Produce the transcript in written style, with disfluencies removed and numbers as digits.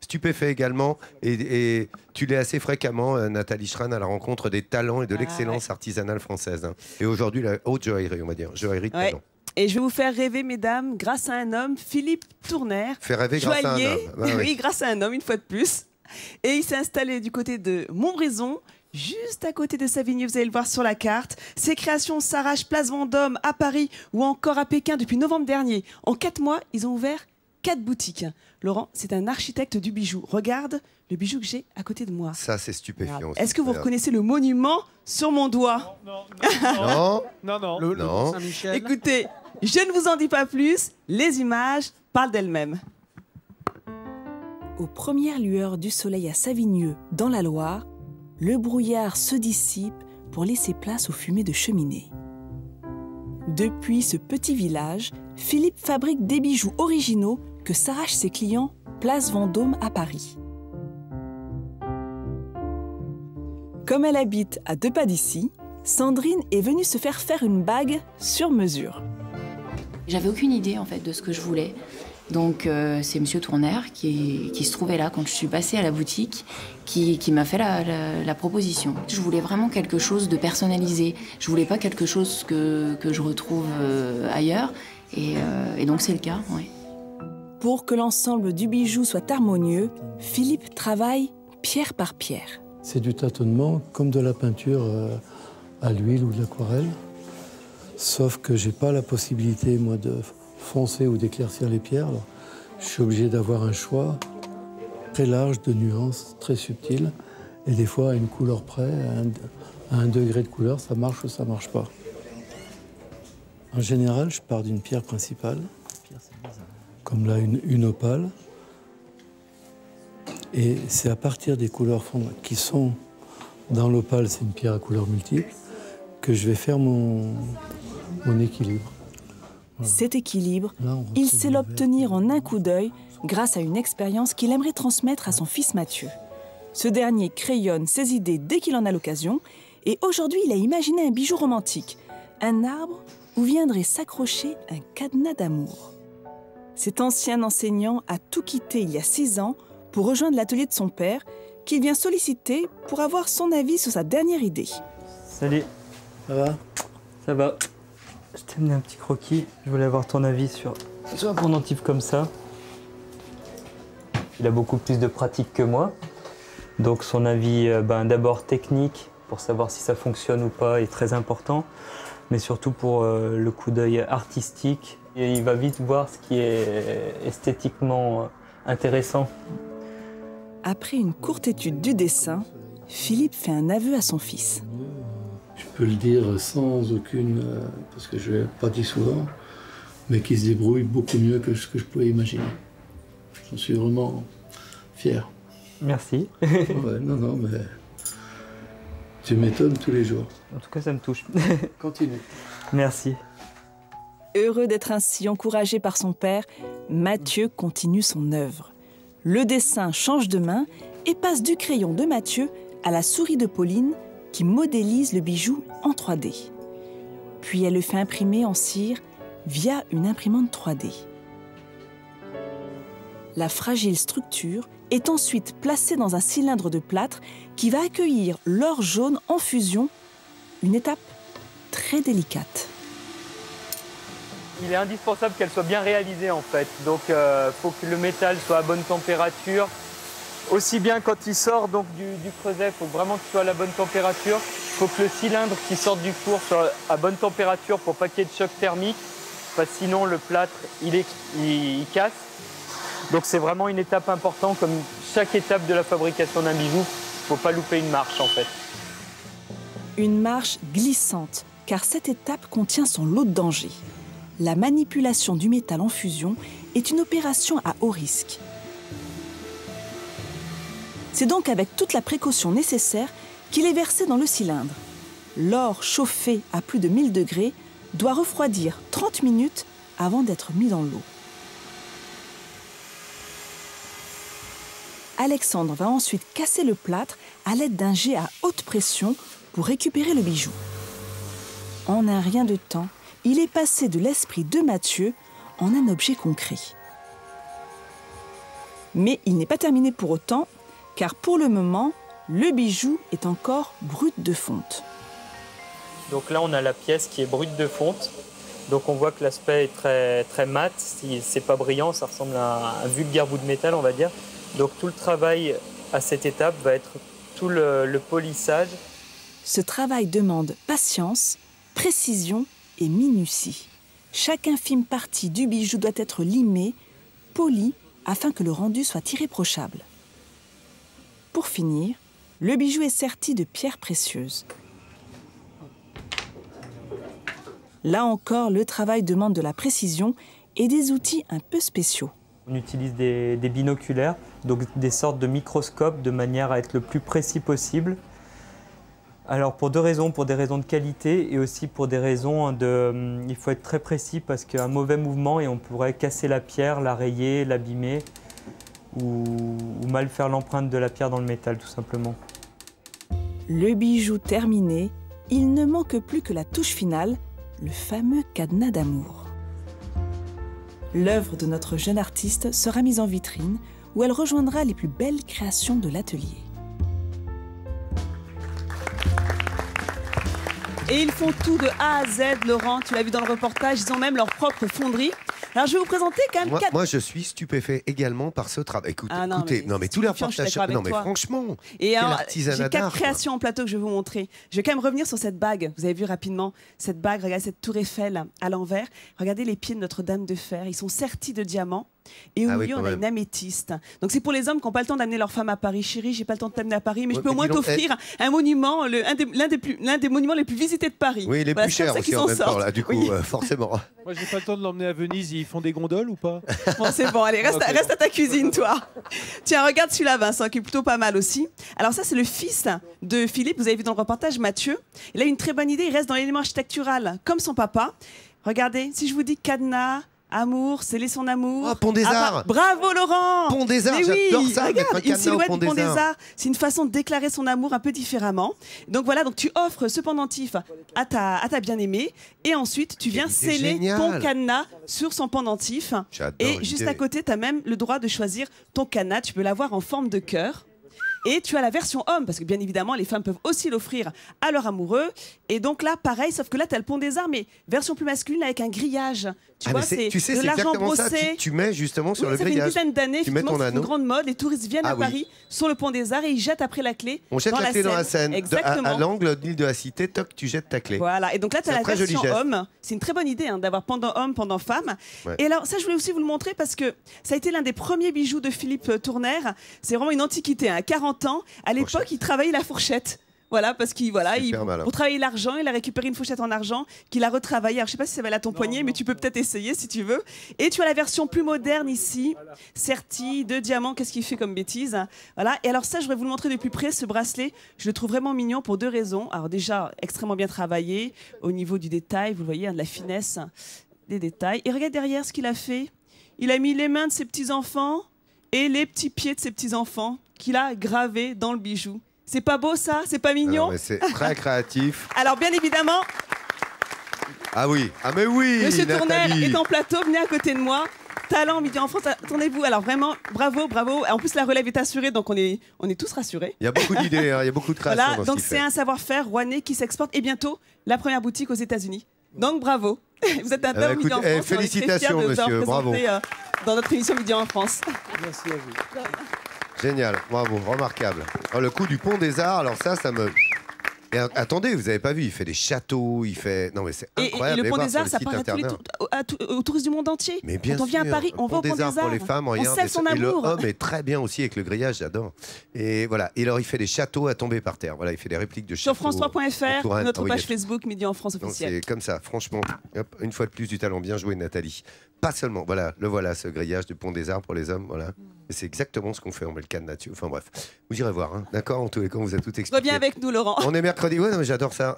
stupéfait également. Et tu l'es assez fréquemment, Nathalie Schran, à la rencontre des talents et de l'excellence artisanale française. Hein. Et aujourd'hui, la haute joaillerie, on va dire. Joaillerie de talent. Et je vais vous faire rêver, mesdames, grâce à un homme, Philippe Tournaire. Faire rêver grâce à un homme. Oui, grâce à un homme, une fois de plus. Et il s'est installé du côté de Montbrison, juste à côté de Savigny, vous allez le voir sur la carte. Ses créations s'arrachent place Vendôme, à Paris ou encore à Pékin depuis novembre dernier. En 4 mois, ils ont ouvert 4 boutiques. Laurent, c'est un architecte du bijou. Regarde le bijou que j'ai à côté de moi. Ça, c'est stupéfiant. Est-ce que vous reconnaissez le monument sur mon doigt? Non. Saint-Michel. Écoutez, je ne vous en dis pas plus, les images parlent d'elles-mêmes. Aux premières lueurs du soleil à Savigneux, dans la Loire, le brouillard se dissipe pour laisser place aux fumées de cheminée. Depuis ce petit village, Philippe fabrique des bijoux originaux que s'arrachent ses clients place Vendôme à Paris. Comme elle habite à 2 pas d'ici, Sandrine est venue se faire une bague sur mesure. J'avais aucune idée en fait de ce que je voulais. Donc c'est Monsieur Tournaire qui se trouvait là quand je suis passée à la boutique, qui m'a fait la proposition. Je voulais vraiment quelque chose de personnalisé. Je voulais pas quelque chose que je retrouve ailleurs. Et donc c'est le cas, oui. Pour que l'ensemble du bijou soit harmonieux, Philippe travaille pierre par pierre. C'est du tâtonnement comme de la peinture à l'huile ou de l'aquarelle. Sauf que j'ai pas la possibilité, moi, de foncer ou d'éclaircir les pierres. Alors, je suis obligé d'avoir un choix très large de nuances, très subtiles. Et des fois, à une couleur près, à un degré de couleur, ça marche ou ça marche pas. En général, je pars d'une pierre principale, comme là, une opale. Et c'est à partir des couleurs qui sont dans l'opale, c'est une pierre à couleurs multiples, que je vais faire mon équilibre. Voilà. Cet équilibre, il sait l'obtenir en un coup d'œil grâce à une expérience qu'il aimerait transmettre à son fils Mathieu. Ce dernier crayonne ses idées dès qu'il en a l'occasion et aujourd'hui, il a imaginé un bijou romantique, un arbre où viendrait s'accrocher un cadenas d'amour. Cet ancien enseignant a tout quitté il y a 6 ans pour rejoindre l'atelier de son père, qu'il vient solliciter pour avoir son avis sur sa dernière idée. Salut. Ça va? Ça va. Je t'ai amené un petit croquis. Je voulais avoir ton avis sur un pendentif comme ça. Il a beaucoup plus de pratique que moi. Donc son avis, d'abord technique, pour savoir si ça fonctionne ou pas, est très important. Mais surtout pour le coup d'œil artistique. Et il va vite voir ce qui est esthétiquement intéressant. Après une courte étude du dessin, Philippe fait un aveu à son fils. Je peux le dire sans aucune... parce que je ne l'ai pas dit souvent, mais qui se débrouille beaucoup mieux que ce que je pouvais imaginer. J'en suis vraiment fier. Merci. Ouais, non, mais tu m'étonnes tous les jours. En tout cas, ça me touche. Continue. Merci. Heureux d'être ainsi encouragé par son père, Mathieu continue son œuvre. Le dessin change de main et passe du crayon de Mathieu à la souris de Pauline qui modélise le bijou en 3D. Puis elle le fait imprimer en cire via une imprimante 3D. La fragile structure est ensuite placée dans un cylindre de plâtre qui va accueillir l'or jaune en fusion, une étape très délicate. Il est indispensable qu'elle soit bien réalisée en fait. Donc faut que le métal soit à bonne température. Aussi bien quand il sort donc, du creuset, il faut vraiment qu'il soit à la bonne température. Il faut que le cylindre qui sort du four soit à bonne température pour pas qu'il y ait de choc thermique. Parce que sinon le plâtre il casse. Donc c'est vraiment une étape importante, comme chaque étape de la fabrication d'un bijou. Il ne faut pas louper une marche en fait. Une marche glissante, car cette étape contient son lot de dangers. La manipulation du métal en fusion est une opération à haut risque. C'est donc avec toute la précaution nécessaire qu'il est versé dans le cylindre. L'or chauffé à plus de 1000 degrés doit refroidir 30 minutes avant d'être mis dans l'eau. Alexandre va ensuite casser le plâtre à l'aide d'un jet à haute pression pour récupérer le bijou. En un rien de temps, il est passé de l'esprit de Mathieu en un objet concret. Mais il n'est pas terminé pour autant, car pour le moment, le bijou est encore brut de fonte. Donc là, on a la pièce qui est brute de fonte. Donc on voit que l'aspect est très, très mat. Si c'est pas brillant, ça ressemble à un vulgaire bout de métal, on va dire. Donc tout le travail à cette étape va être tout le polissage. Ce travail demande patience, précision et minutie. Chaque infime partie du bijou doit être limée, polie, afin que le rendu soit irréprochable. Pour finir, le bijou est serti de pierres précieuses. Là encore, le travail demande de la précision et des outils un peu spéciaux. On utilise des binoculaires, donc des sortes de microscopes de manière à être le plus précis possible. Alors pour deux raisons, pour des raisons de qualité et aussi pour des raisons de... il faut être très précis parce qu'un mauvais mouvement et on pourrait casser la pierre, la rayer, l'abîmer ou mal faire l'empreinte de la pierre dans le métal tout simplement. Le bijou terminé, il ne manque plus que la touche finale, le fameux cadenas d'amour. L'œuvre de notre jeune artiste sera mise en vitrine où elle rejoindra les plus belles créations de l'atelier. Et ils font tout de A à Z, Laurent, tu l'as vu dans le reportage, ils ont même leur propre fonderie. Alors je vais vous présenter quand même moi, je suis stupéfait également par ce travail. Écoutez, mais tous les reportages, non mais franchement, et alors, j'ai 4 créations en plateau que je vais vous montrer. Je vais quand même revenir sur cette bague. Vous avez vu rapidement cette bague, regardez cette tour Eiffel à l'envers. Regardez les pieds de Notre-Dame de Fer, ils sont sertis de diamants. Et au milieu, on a une améthyste. Donc c'est pour les hommes qui n'ont pas le temps d'amener leur femme à Paris. Chérie, j'ai pas le temps de t'amener à Paris, mais je peux au moins t'offrir un monument, l'un des monuments les plus visités de Paris. Oui, les plus chers aussi en même temps, là, du coup, forcément. Moi, j'ai pas le temps de l'emmener à Venise. Ils font des gondoles ou pas? Bon, c'est bon, allez, reste à ta cuisine, toi. Tiens, regarde celui-là, Vincent, qui est plutôt pas mal aussi. Alors ça, c'est le fils de Philippe. Vous avez vu dans le reportage, Mathieu. Il a une très bonne idée. Il reste dans l'élément architectural, comme son papa. Regardez, si je vous dis cadenas, amour, sceller son amour. Ah, Pont des Arts. Bravo Laurent. Pont des Arts, j'adore ça. Regarde, une silhouette du Pont des Arts. C'est une façon de déclarer son amour un peu différemment. Donc voilà, donc tu offres ce pendentif à ta bien-aimée et ensuite tu viens sceller ton cadenas sur son pendentif. Et juste à côté, tu as même le droit de choisir ton cadenas. Tu peux l'avoir en forme de cœur. Et tu as la version homme, parce que bien évidemment, les femmes peuvent aussi l'offrir à leur amoureux. Et donc là, pareil, sauf que là, tu as le Pont des Arts, mais version plus masculine avec un grillage. Tu vois, c'est de l'argent brossé. Tu mets justement sur le grillage. Ça fait une dizaine d'années, effectivement, c'est une grande mode. Les touristes viennent à Paris sur le Pont des Arts et ils jettent après la clé. On jette la clé dans la Seine. Exactement. À l'angle de l'île de la Cité, toc, tu jettes ta clé. Voilà, et donc là, tu as la version homme. C'est une très bonne idée d'avoir pendant homme, pendant femme. Et alors, ça, je voulais aussi vous le montrer parce que ça a été l'un des premiers bijoux de Philippe Tournaire. C'est vraiment une antiquité, 40 ans. À l'époque, il travaillait la fourchette. Voilà, parce qu'il pour travailler l'argent, il a récupéré une fourchette en argent qu'il a retravaillée. Alors, je sais pas si ça va aller à ton poignet, mais tu peux peut-être essayer si tu veux. Et tu as la version plus moderne ici, sertie de diamants. Qu'est-ce qu'il fait comme bêtise? Voilà. Et alors ça, je voudrais vous le montrer de plus près. Ce bracelet, je le trouve vraiment mignon pour deux raisons. Alors déjà, extrêmement bien travaillé au niveau du détail. Vous le voyez, de la finesse des détails. Et regarde derrière ce qu'il a fait. Il a mis les mains de ses petits-enfants et les petits pieds de ses petits-enfants qu'il a gravés dans le bijou. C'est pas beau ça? C'est pas mignon? C'est très créatif. Alors bien évidemment... Ah oui, mais oui, Monsieur Nathalie. Tournaire est en plateau, venez à côté de moi. Talent Midi en France, attendez-vous. Alors vraiment, bravo, bravo. En plus, la relève est assurée, donc on est tous rassurés. Il y a beaucoup d'idées, il y a beaucoup de créations. Voilà, donc c'est un savoir-faire rouennais qui s'exporte et bientôt la première boutique aux États-Unis. Donc bravo. Vous êtes un Talent Midi en France. Félicitations, monsieur, bravo. Dans notre émission Midi en France. Merci à vous. Génial, bravo, remarquable. Alors, le coup du Pont des Arts, alors ça me... Et attendez, vous n'avez pas vu, il fait des châteaux, il fait... Non mais c'est incroyable. Et le Pont des Arts, ça paraît aux touristes du monde entier. Mais bien Quand on vient à Paris, on va au Pont des Arts. Pour les femmes, on scelle son amour. Et le homme est très bien aussi avec le grillage, j'adore. Et voilà, et alors il fait des châteaux à tomber par terre. Voilà, il fait des répliques de châteaux. Sur France3.fr, notre page Facebook Midi en France officielle. C'est comme ça, franchement. Hop, une fois de plus du talent, bien joué Nathalie. Pas seulement, voilà, ce grillage du Pont des Arts pour les hommes, voilà. Et c'est exactement ce qu'on fait, on met le cadenas dessus. Enfin bref, vous irez voir, d'accord? En tous les cas, on vous a tout expliqué. Reviens avec nous, Laurent. On est mercredi, ouais, non, mais j'adore ça.